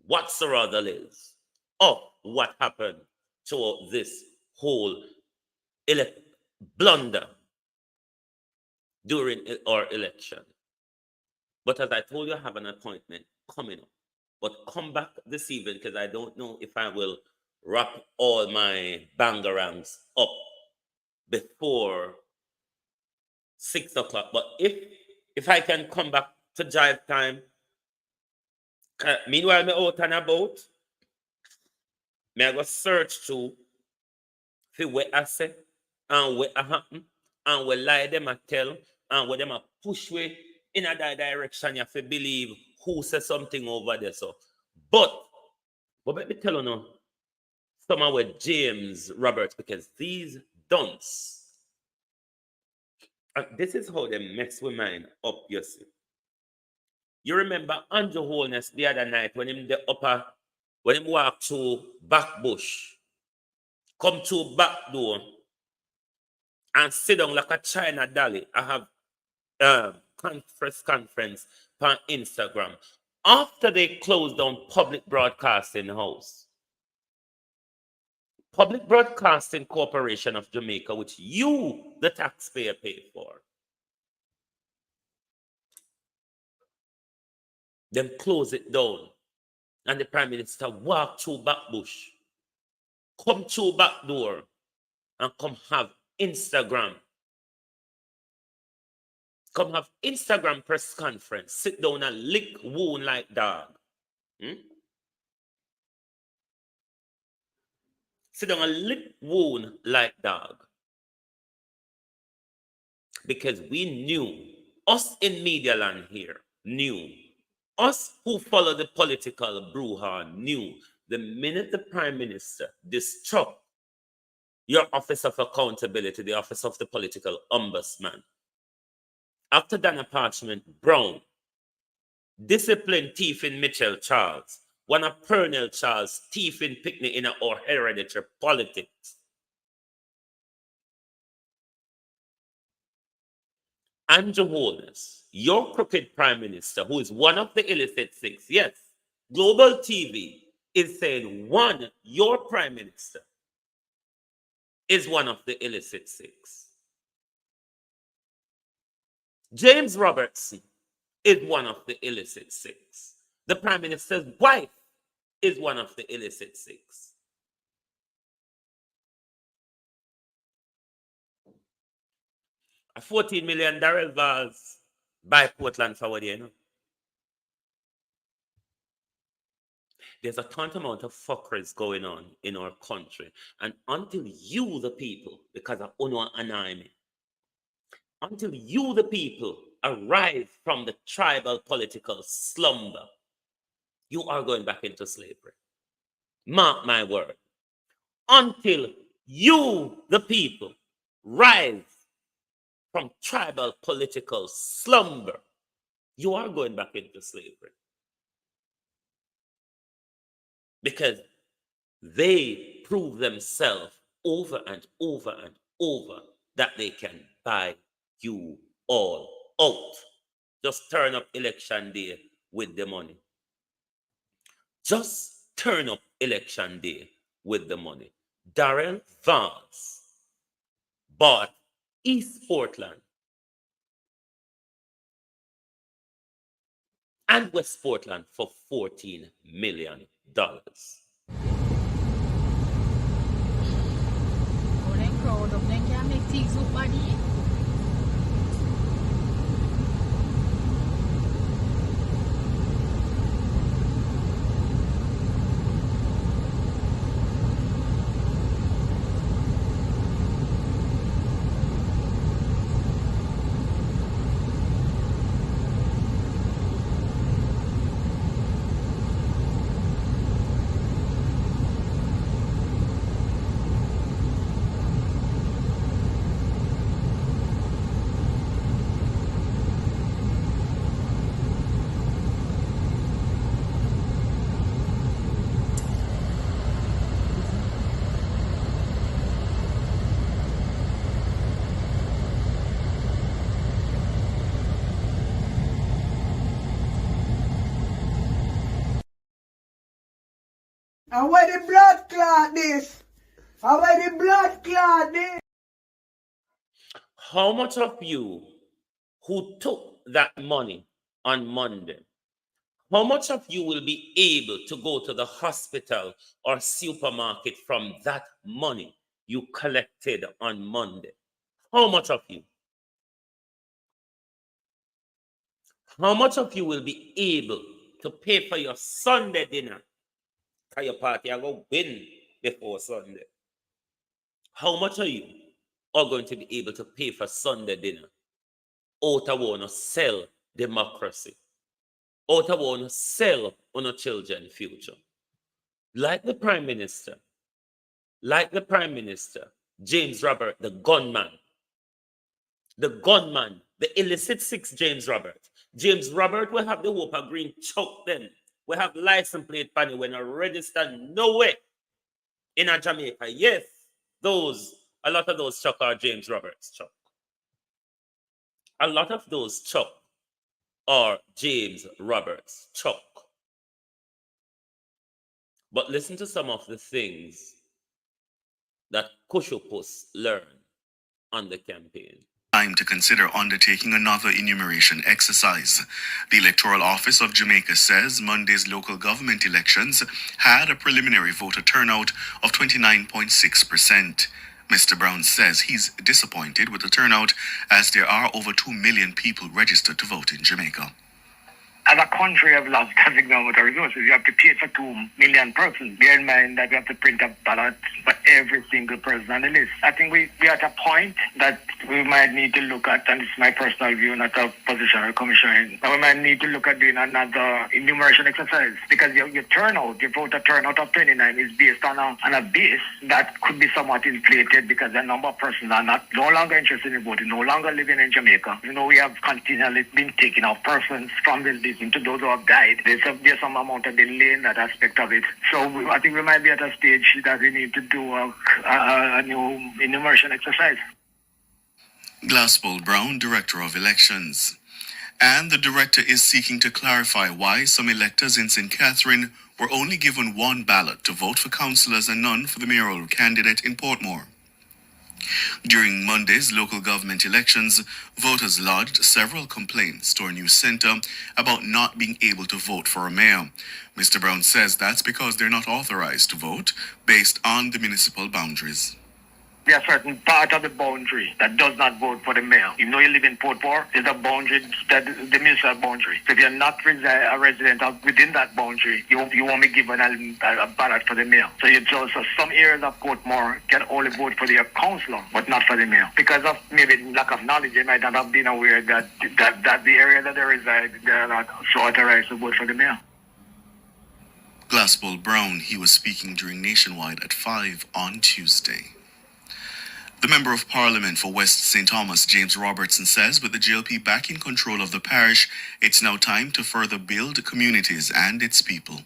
whatsoever is of what happened to this whole blunder during our election? But as I told you, I have an appointment coming up. But come back this evening, because I don't know if I will wrap all my bangarangs up before 6 o'clock. But if I can come back to drive time Meanwhile, me out and about, me I go search through for what I say and what I happen and what lie them I tell and what them I push way in a direction you have to believe who says something over there. So, but let me tell you now, some of with James Roberts, because these dunce, this is how they mess with mine up, you see. You remember Andrew Holness the other night when him when him walk through back bush, come to back door and sit down like a China dolly. I have conference on Instagram. After they closed down Public Broadcasting House, Public Broadcasting Corporation of Jamaica, which you, the taxpayer, pay for, them close it down. And the Prime Minister walk through back bush, come through back door, and come have Instagram. Come have Instagram press conference. Sit down and lick wound like dog. Sit down and lick wound like dog. Because we knew, us in media land here knew, us who follow the political brouhaha knew, the minute the Prime Minister destruct your Office of Accountability, the Office of the Political Ombudsman, after Dana Parchment Brown, disciplined thieving Mitchell Charles, one of Pernell Charles thieving Pickney in our hereditary politics. Andrew Holness, your crooked Prime Minister, who is one of the illicit six, yes, Global TV is saying your Prime Minister is one of the illicit six. James Robertson is one of the illicit six. The Prime Minister's wife is one of the illicit six. A 14 million Darrell Valls by Portland Forward, you know. There's a ton amount of fuckeries going on in our country. And until you, the people, because of Uno and me, until you, the people, arise from the tribal political slumber, you are going back into slavery. Mark my word. Until you, the people, rise from tribal political slumber, you are going back into slavery. Because they prove themselves over and over and over that they can buy you all out. Just turn up election day with the money. Just turn up election day with the money. Darrell Vance bought East Portland and West Portland for $14 million. And where the blood clot this? And where the blood clot this? How much of you who took that money on Monday, how much of you will be able to go to the hospital or supermarket from that money you collected on Monday? How much of you? How much of you will be able to pay for your Sunday dinner. Because your party are going to win before Sunday. How much are you all going to be able to pay for Sunday dinner? Out of want to sell democracy. Out of want to sell on our children's future. Like the Prime Minister, James Robert, the gunman, the illicit six James Robert. James Robert will have the hope of green choke them. We have license plate panny when I register nowhere in a Jamaica. Yes, a lot of those chuck are James Roberts chuck. A lot of those chuck are James Roberts chuck. But listen to some of the things that Kushopus learned on the campaign. Time to consider undertaking another enumeration exercise. The Electoral Office of Jamaica says Monday's local government elections had a preliminary voter turnout of 29.6%. Mr. Brown says he's disappointed with the turnout as there are over 2 million people registered to vote in Jamaica. As a country of lost having no motor resources, you have to pay for 2 million persons. Bear in mind that we have to print a ballot for every single person on the list. I think we're at a point that we might need to look at, and this is my personal view, not a position or commission, but we might need to look at doing another enumeration exercise, because your voter turnout of 29 is based on a base that could be somewhat inflated because a number of persons are no longer interested in voting, no longer living in Jamaica. We have continually been taking out persons from this list into those who have died. There's some amount of delay in that aspect of it. So I think we might be at a stage that we need to do a new enumeration exercise. Glasspool Brown, Director of Elections. And the director is seeking to clarify why some electors in St. Catherine were only given one ballot to vote for councillors and none for the mayoral candidate in Portmore. During Monday's local government elections, voters lodged several complaints to our news center about not being able to vote for a mayor. Mr. Brown says that's because they're not authorized to vote based on the municipal boundaries. There's a certain part of the boundary that does not vote for the mayor. Even though you live in Portmore, there's a boundary, the municipal boundary. So if you're not a resident within that boundary, you won't be given a ballot for the mayor. So some areas of Portmore can only vote for their councillor, but not for the mayor. Because of maybe lack of knowledge, they might not have been aware that the area that they reside, they're not so authorized to vote for the mayor. Glasspool Brown, he was speaking during Nationwide at 5 on Tuesday. The Member of Parliament for West St. Thomas, James Robertson, says with the GLP back in control of the parish, it's now time to further build communities and its people.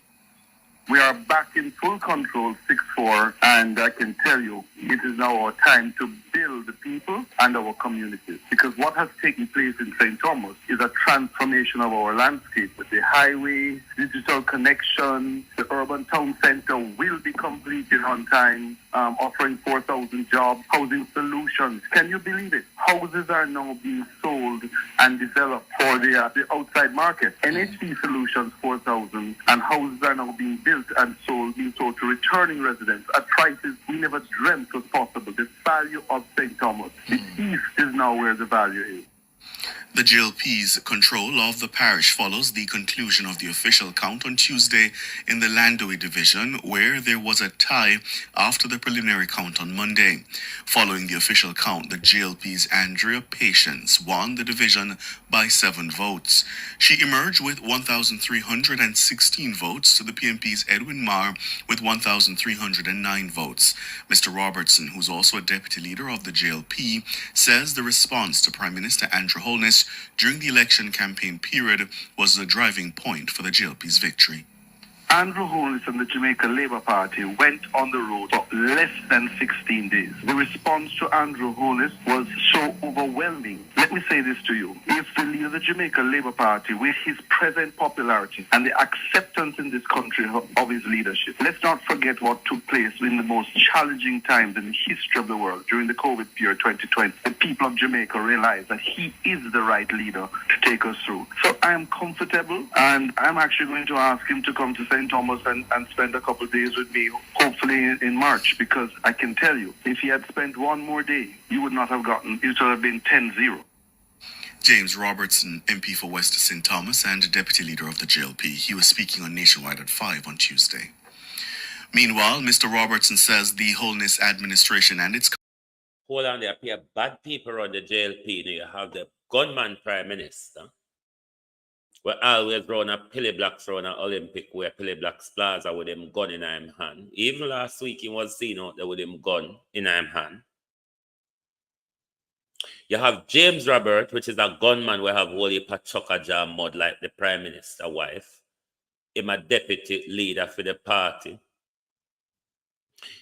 We are back in full control, 6-4, and I can tell you, it is now our time to build the people and our communities. Because what has taken place in St. Thomas is a transformation of our landscape. With the highway, digital connection, the urban town center will be completed on time, offering 4,000 jobs, housing solutions. Can you believe it? Houses are now being sold and developed for the outside market. NHC Solutions, 4,000, and houses are now being built and being sold to returning residents at prices we never dreamt was possible. The value of St. Thomas, the east is now where the value is. The GLP's control of the parish follows the conclusion of the official count on Tuesday in the Landowy division, where there was a tie after the preliminary count on Monday. Following the official count, the GLP's Andrea Patience won the division by 7 votes. She emerged with 1,316 votes to the PNP's Edwin Marr with 1,309 votes. Mr. Robertson, who's also a deputy leader of the GLP, says the response to Prime Minister Andrew Holness during the election campaign period was the driving point for the GLP's victory. Andrew Holness and the Jamaica Labour Party went on the road for less than 16 days. The response to Andrew Holness was so overwhelming. Let me say this to you. If the leader of the Jamaica Labour Party, with his present popularity and the acceptance in this country of his leadership, let's not forget what took place in the most challenging times in the history of the world during the COVID period 2020. The people of Jamaica realized that he is the right leader to take us through. So I am comfortable, and I'm actually going to ask him to come to St. Thomas and spend a couple of days with me, hopefully in March, because I can tell you, if he had spent one more day, you would not have gotten, it would have been 10-0. James Robertson, MP for West St. Thomas and Deputy Leader of the JLP, he was speaking on Nationwide at 5 on Tuesday. Meanwhile, Mr. Robertson says the Holness administration and its... Hold on, there appear bad people on the JLP. Now you have the gunman prime minister. We always run a Pilly Blacks run an Olympic where Pilly Blacks plaza with him gun in him hand. Even last week he was seen out there with him gun in him hand. You have James Robert, which is a gunman we have holy pachoka jam mud like the prime minister wife. Him a deputy leader for the party.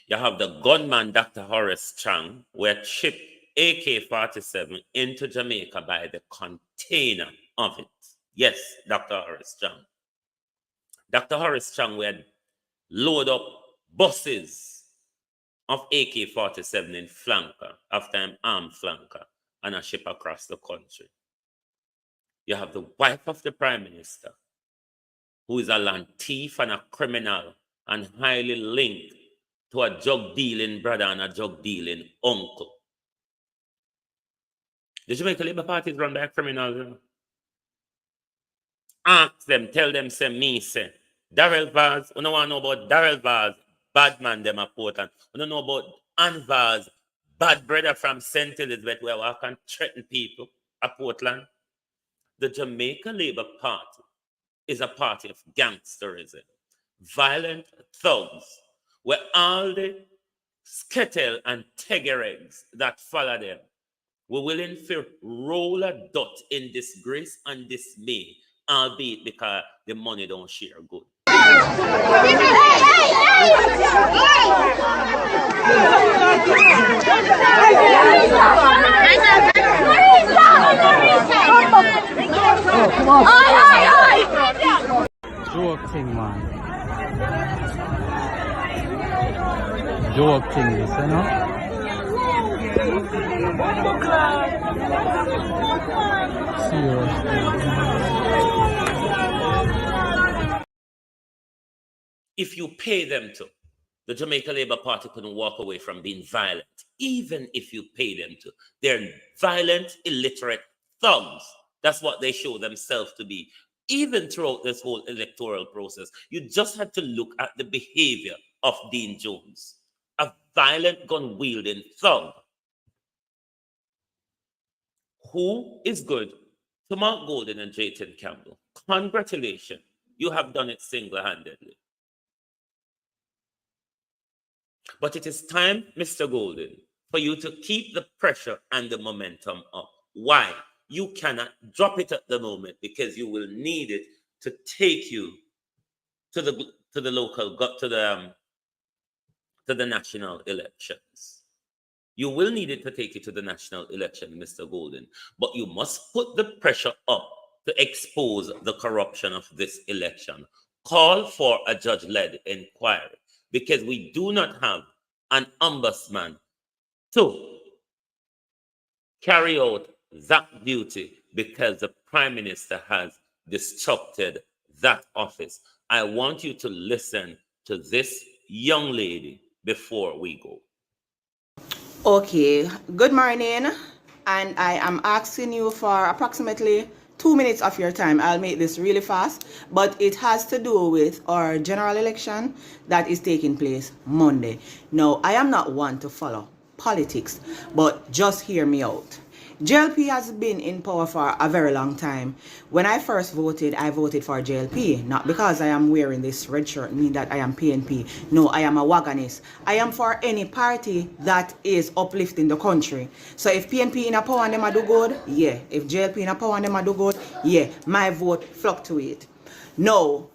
You have the gunman Dr. Horace Chang, where shipped AK-47 into Jamaica by the container of it. Yes, Dr. Horace Chang. Dr. Horace Chang would load up buses of AK-47 in flanker, after an armed flanker, and a ship across the country. You have the wife of the prime minister, who is a land thief and a criminal and highly linked to a drug dealing brother and a drug dealing uncle. The Jamaica Labour Party is run by criminals. You know? Ask them, tell them, say me, say. Darrell Vaz, we don't want to know about Darrell Vaz, bad man them at Portland. We don't know about Ann Vaz, bad brother from St. Elizabeth, where we can threaten people at Portland. The Jamaica Labour Party is a party of gangsterism, violent thugs, where all the skettle and tegeregs that follow them were willing to roll a dot in disgrace and dismay, albeit because the money don't share good. Joke thing, man. Joke thing, this, you know? If you pay them to, the Jamaica Labour Party couldn't walk away from being violent, even if you pay them to. They're violent, illiterate thugs. That's what they show themselves to be. Even throughout this whole electoral process, you just had to look at the behavior of Dean Jones, a violent gun-wielding thug who is good to Mark Golden and Jayton Campbell. Congratulations, you have done it single-handedly. But it is time, Mr. Golden, for you to keep the pressure and the momentum up. Why? You cannot drop it at the moment because you will need it to take you to the local, to the national elections. You will need it to take you to the national election, Mr. Golden, but you must put the pressure up to expose the corruption of this election. Call for a judge-led inquiry because we do not have an ombudsman to carry out that duty because the Prime Minister has disrupted that office. I want you to listen to this young lady before we go. Okay, good morning, and I am asking you for approximately 2 minutes of your time. I'll make this really fast, but it has to do with our general election that is taking place Monday. Now, I am not one to follow politics, but just hear me out. JLP has been in power for a very long time. When I first voted, I voted for JLP, not because I am wearing this red shirt, mean that I am PNP. No, I am a wagonist. I am for any party that is uplifting the country. So if PNP in a power and them a do good, yeah. If JLP in a power and them a do good, yeah. My vote fluctuate. No.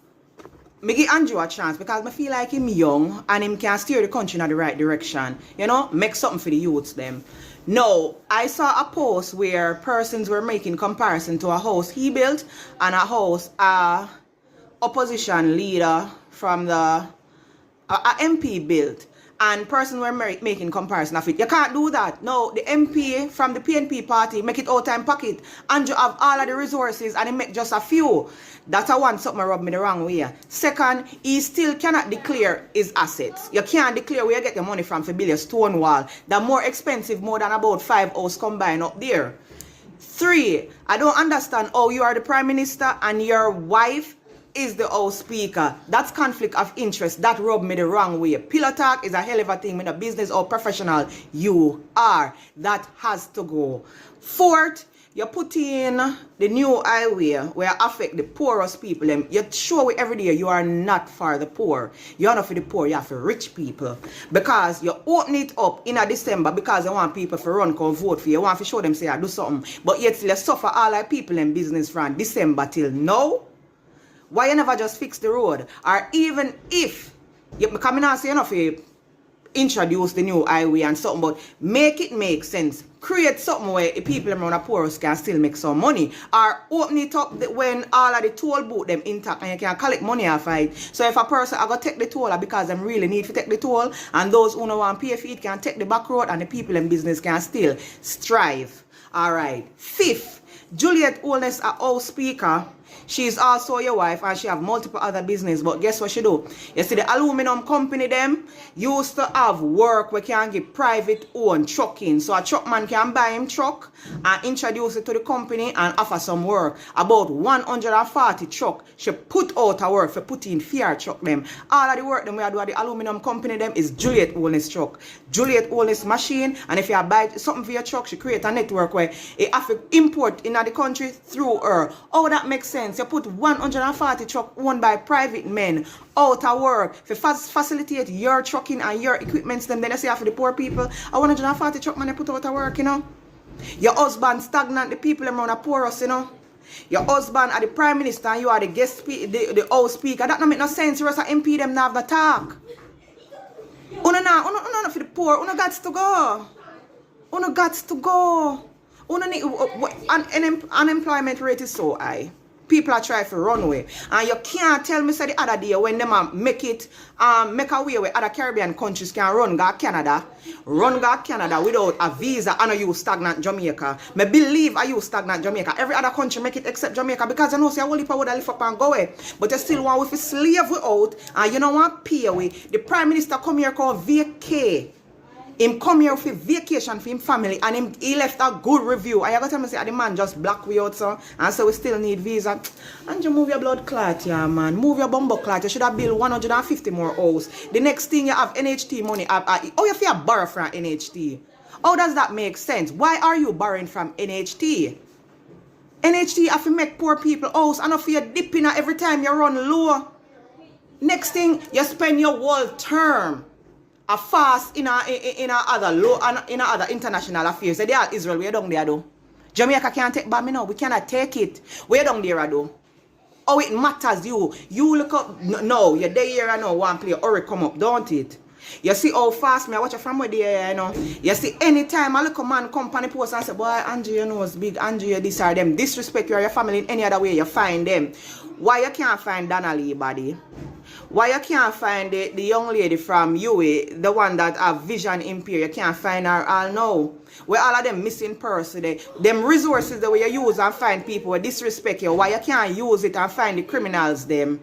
Me give Andrew a chance because I feel like him young and him can steer the country in the right direction. You know, make something for the youths them. No, I saw a post where persons were making comparison to a house he built and a house opposition leader from the MP built. And persons were making comparison of it. You can't do that. No, the MP from the PNP party make it all time pocket. Andrew have all of the resources and he make just a few. That's a one something rub me the wrong way. Second, he still cannot declare his assets. You can't declare where you get your money from for build a stone wall. They're more expensive, more than about 5 houses combined up there. 3, I don't understand how you are the prime minister and your wife is the House Speaker. That's conflict of interest. That rubbed me the wrong way. Pillow talk is a hell of a thing with a business or professional you are. That has to go. 4th, you put in the new highway where affect the poorest people. You show every day you are not for the poor. You're not for the poor, you're for rich people. Because you open it up in a December because you want people to run, come vote for you. You want to show them say I do something. But yet you suffer all our people in business from December till now. Why you never just fix the road? Or even if you come in and say enough, you introduce the new highway and something, but make it make sense. Create something where the people around the poorest can still make some money. Or open it up when all of the toll booth them intact and you can collect money off it. So if a person I go take the toll because them really need to take the toll, and those who don't want to pay for it can take the back road and the people in business can still strive. Alright. 5th, Juliet Holness, a House Speaker. She's also your wife and she have multiple other business, but guess what she do? You see the aluminum company them used to have work where can get private owned trucking. So a truck man can buy him truck and introduce it to the company and offer some work. About 140 truck she put out a work for put in fear truck them. All of the work them we do at the aluminum company them is Juliet Holness truck. Juliet Holness machine, and if you buy something for your truck, she create a network where it have to import in the country through her. Oh, that makes sense. You put 140 truck owned by private men out of work to facilitate your trucking and your equipments. Then you say for the poor people, a 140 truck man you put out of work, you know. Your husband stagnant, the people around the poorest, you know. Your husband are the prime minister and you are the guest speaker, the House Speaker. That don't make no sense. You as an MP them not have the talk. Uno not for the poor. Uno got to go. Uno got to go. Uno need, unemployment rate is so high. People are trying to run away. And you can't tell me say the other day when them make a way where other Caribbean countries can run go Canada without a visa and use stagnant Jamaica. Me believe I use stagnant Jamaica. Every other country make it except Jamaica because you know say a whole heap would lift up and go away. But you still want with slave we out and you don't want pay away. The Prime Minister come here called vacay. Him come here for vacation for him family and he left a good review. And you got to tell me say the man just black we out so and so we still need visa. And you move your blood clot, yeah man. Move your bumbo clot. You should have built 150 more house. The next thing you have NHT money. Oh, you have to borrow from NHT. How does that make sense? Why are you borrowing from NHT? NHT have to make poor people house and if you dip in every time you run low. Next thing you spend your whole term a fast in other international affairs. They are Israel, we don't there do. Jamaica can't take by me now. We cannot take it. We don't there do. Oh, it matters you. You look up. No, you're there here and now. One play or come up, don't it? You see how fast me I watch it from where there, you know. You see anytime I look a man company post and say, boy, Andrew, you know, it's big Andrew, this or them. Disrespect you or your family in any other way, you find them. Why you can't find Donnelly, buddy? Why you can't find the young lady from UA, the one that have vision impaired, you can't find her all now? Where all of them missing person, them resources the way you use and find people who disrespect you, why you can't use it and find the criminals them?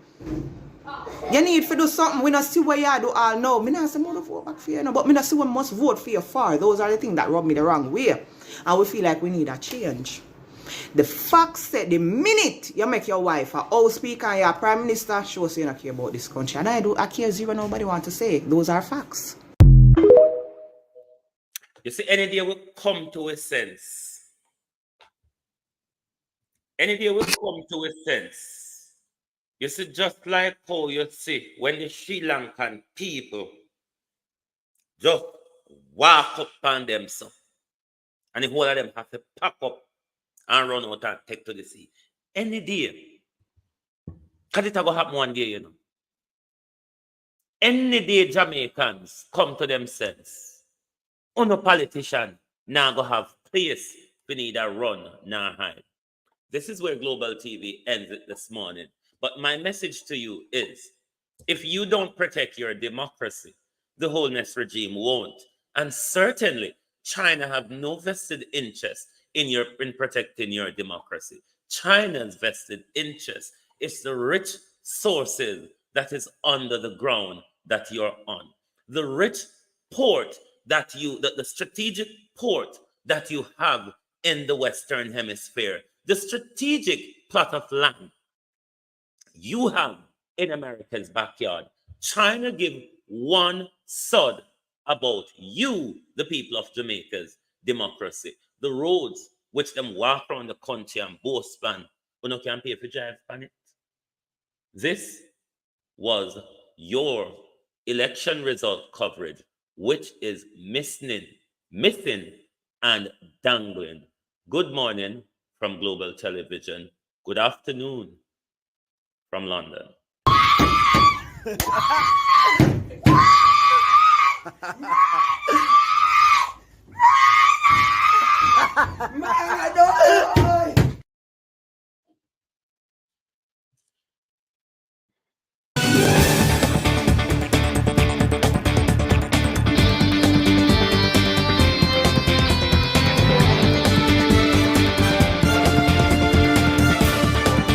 You need to do something. We not see what you do all now. Me not say more vote back for you, no, but me not see what must vote for you for. Those are the things that rub me the wrong way. And we feel like we need a change. The fact said the minute you make your wife a House Speaker and your Prime Minister, shows you don't care about this country. And I care zero, nobody want to say. Those are facts. You see, any day will come to a sense. Any day will come to a sense. You see, just like how you see when the Sri Lankan people just walk up on them, so, and the whole of them have to pack up and run out and take to the sea. Any day. Because it will happen one day, you know. Any day Jamaicans come to themselves, no politician now go have place we need a run, now hide. This is where Global TV ends it this morning. But my message to you is, if you don't protect your democracy, the wholeness regime won't. And certainly, China have no vested interest in protecting your democracy. China's vested interest is the rich sources that is under the ground that you're on. The rich port that the strategic port that you have in the Western Hemisphere. The strategic plot of land you have in America's backyard, trying to give one sod about you, the people of Jamaica's democracy. The roads which them walk around the country and boast plan, but no can pay for drive on it. This was your election result coverage, which is missing and dangling. Good morning from Global Television. Good afternoon from London.